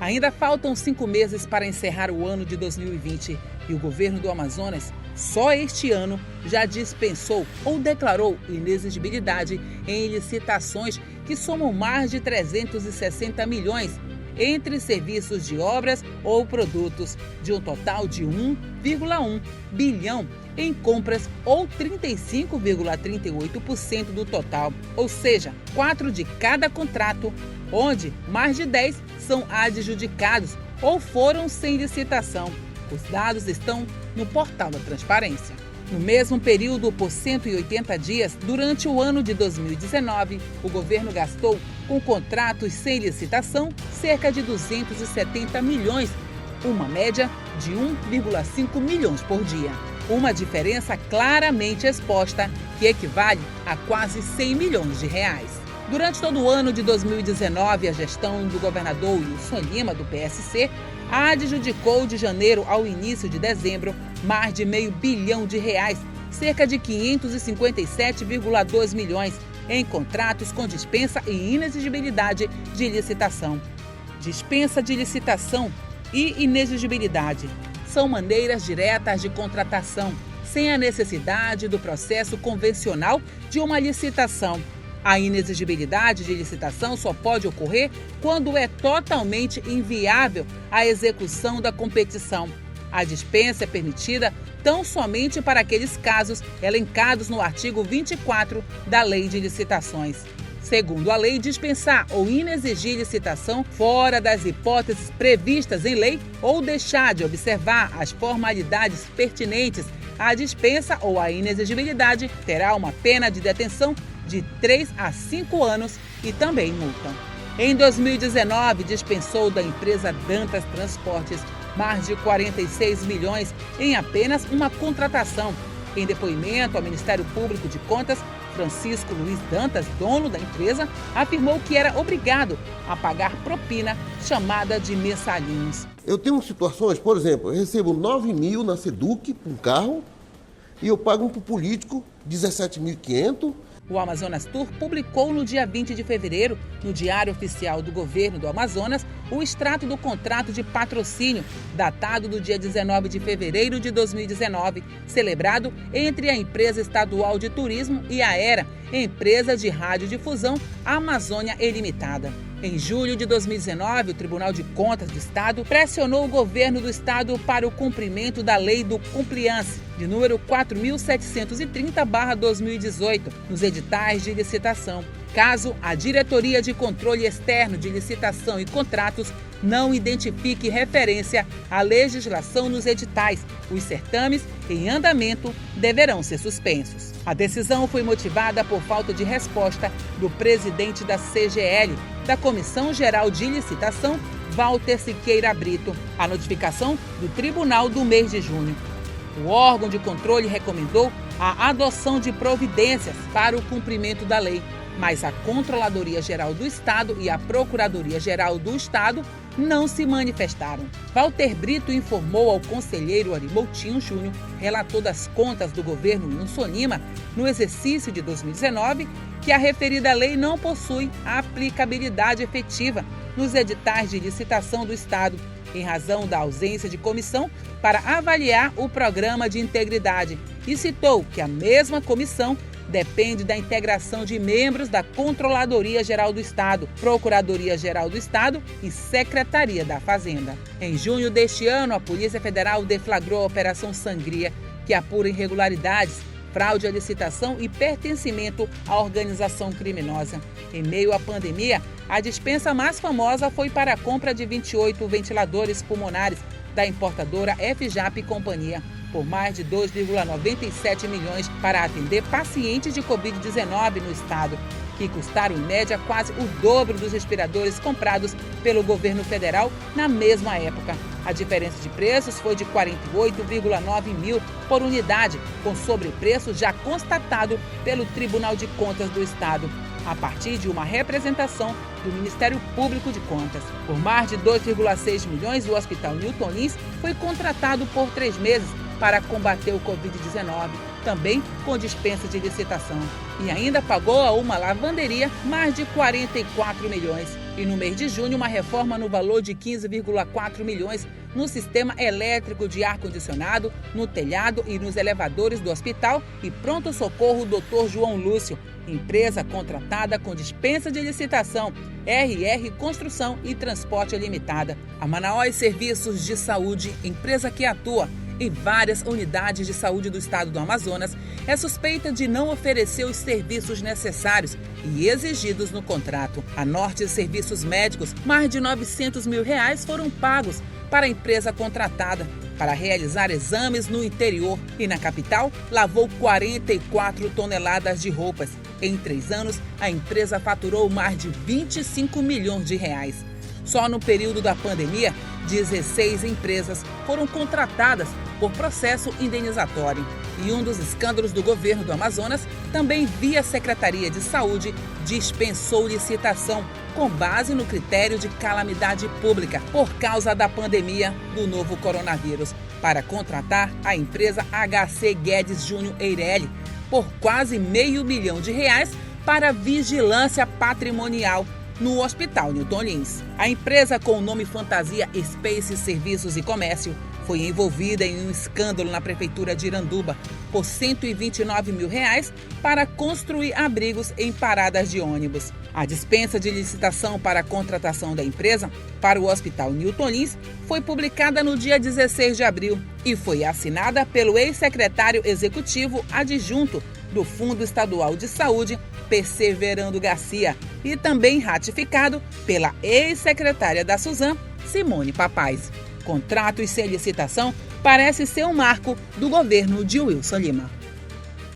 Ainda faltam 5 meses para encerrar o ano de 2020 e o governo do Amazonas, só este ano, já dispensou ou declarou inexigibilidade em licitações que somam mais de 360 milhões entre serviços de obras ou produtos, de um total de 1,1 bilhão em compras ou 35,38% do total, ou seja, 4 de cada contrato, onde mais de 10 são adjudicados ou foram sem licitação. Os dados estão no portal da Transparência. No mesmo período, por 180 dias, durante o ano de 2019, o governo gastou, com contratos sem licitação, cerca de 270 milhões, uma média de 1,5 milhões por dia. Uma diferença claramente exposta, que equivale a quase 100 milhões de reais. Durante todo o ano de 2019, a gestão do governador Wilson Lima, do PSC, adjudicou de janeiro ao início de dezembro mais de R$500 bilhão, cerca de 557,2 milhões, em contratos com dispensa e inexigibilidade de licitação. Dispensa de licitação e inexigibilidade são maneiras diretas de contratação, sem a necessidade do processo convencional de uma licitação. A inexigibilidade de licitação só pode ocorrer quando é totalmente inviável a execução da competição. A dispensa é permitida tão somente para aqueles casos elencados no artigo 24 da Lei de Licitações. Segundo a lei, dispensar ou inexigir licitação fora das hipóteses previstas em lei ou deixar de observar as formalidades pertinentes à dispensa ou à inexigibilidade terá uma pena de detenção de 3 a 5 anos e também multa. Em 2019, dispensou da empresa Dantas Transportes mais de 46 milhões em apenas uma contratação. Em depoimento ao Ministério Público de Contas, Francisco Luiz Dantas, dono da empresa, afirmou que era obrigado a pagar propina chamada de mensalinhos. Eu tenho situações, por exemplo, eu recebo 9 mil na Seduc por um carro e eu pago para o político 17.500. O Amazonas Tour publicou no dia 20 de fevereiro, no Diário Oficial do Governo do Amazonas, o extrato do contrato de patrocínio, datado do dia 19 de fevereiro de 2019, celebrado entre a Empresa Estadual de Turismo e a ERA, empresa de radiodifusão Amazônia Ilimitada. Em julho de 2019, o Tribunal de Contas do Estado pressionou o governo do estado para o cumprimento da Lei do Compliance, de número 4.730/2018, nos editais de licitação. Caso a Diretoria de Controle Externo de Licitação e Contratos não identifique referência à legislação nos editais, os certames em andamento deverão ser suspensos. A decisão foi motivada por falta de resposta do presidente da CGL, da Comissão Geral de Licitação, Walter Siqueira Brito, à notificação do Tribunal do mês de junho. O órgão de controle recomendou a adoção de providências para o cumprimento da lei, mas a Controladoria Geral do Estado e a Procuradoria Geral do Estado não se manifestaram. Walter Brito informou ao conselheiro Ari Moutinho Júnior, relator das contas do governo Wilson Lima, no exercício de 2019, que a referida lei não possui aplicabilidade efetiva nos editais de licitação do Estado, em razão da ausência de comissão para avaliar o programa de integridade, e citou que a mesma comissão depende da integração de membros da Controladoria Geral do Estado, Procuradoria Geral do Estado e Secretaria da Fazenda. Em junho deste ano, a Polícia Federal deflagrou a Operação Sangria, que apura irregularidades, fraude à licitação e pertencimento à organização criminosa. Em meio à pandemia, a dispensa mais famosa foi para a compra de 28 ventiladores pulmonares da importadora FJAP e Companhia, por mais de 2,97 milhões para atender pacientes de Covid-19 no estado, que custaram em média quase o dobro dos respiradores comprados pelo governo federal na mesma época. A diferença de preços foi de 48,9 mil por unidade, com sobrepreço já constatado pelo Tribunal de Contas do Estado, a partir de uma representação do Ministério Público de Contas. Por mais de 2,6 milhões, o Hospital Newton Lins foi contratado por 3 meses para combater o Covid-19, também com dispensa de licitação. E ainda pagou a uma lavanderia mais de 44 milhões. E no mês de junho, uma reforma no valor de 15,4 milhões no sistema elétrico de ar-condicionado, no telhado e nos elevadores do hospital e pronto-socorro Dr. João Lúcio, empresa contratada com dispensa de licitação, RR Construção e Transporte Limitada. A Manaus Serviços de Saúde, empresa que atua em várias unidades de saúde do estado do Amazonas, é suspeita de não oferecer os serviços necessários e exigidos no contrato. A Norte Serviços Médicos, mais de R$900 mil foram pagos para a empresa contratada para realizar exames no interior e na capital lavou 44 toneladas de roupas. Em 3 anos, a empresa faturou mais de R$25 milhões. Só no período da pandemia, 16 empresas foram contratadas por processo indenizatório. E um dos escândalos do governo do Amazonas, também via Secretaria de Saúde, dispensou licitação com base no critério de calamidade pública por causa da pandemia do novo coronavírus, para contratar a empresa HC Guedes Júnior Eireli por quase R$500 mil para vigilância patrimonial no Hospital Newton Lins. A empresa, com o nome fantasia Space Serviços e Comércio, foi envolvida em um escândalo na Prefeitura de Iranduba por R$129 mil para construir abrigos em paradas de ônibus. A dispensa de licitação para a contratação da empresa para o Hospital Newton Lins foi publicada no dia 16 de abril e foi assinada pelo ex-secretário executivo adjunto do Fundo Estadual de Saúde, Perseverando Garcia, e também ratificado pela ex-secretária da Suzam, Simone Papaz. Contratos sem licitação parece ser um marco do governo de Wilson Lima.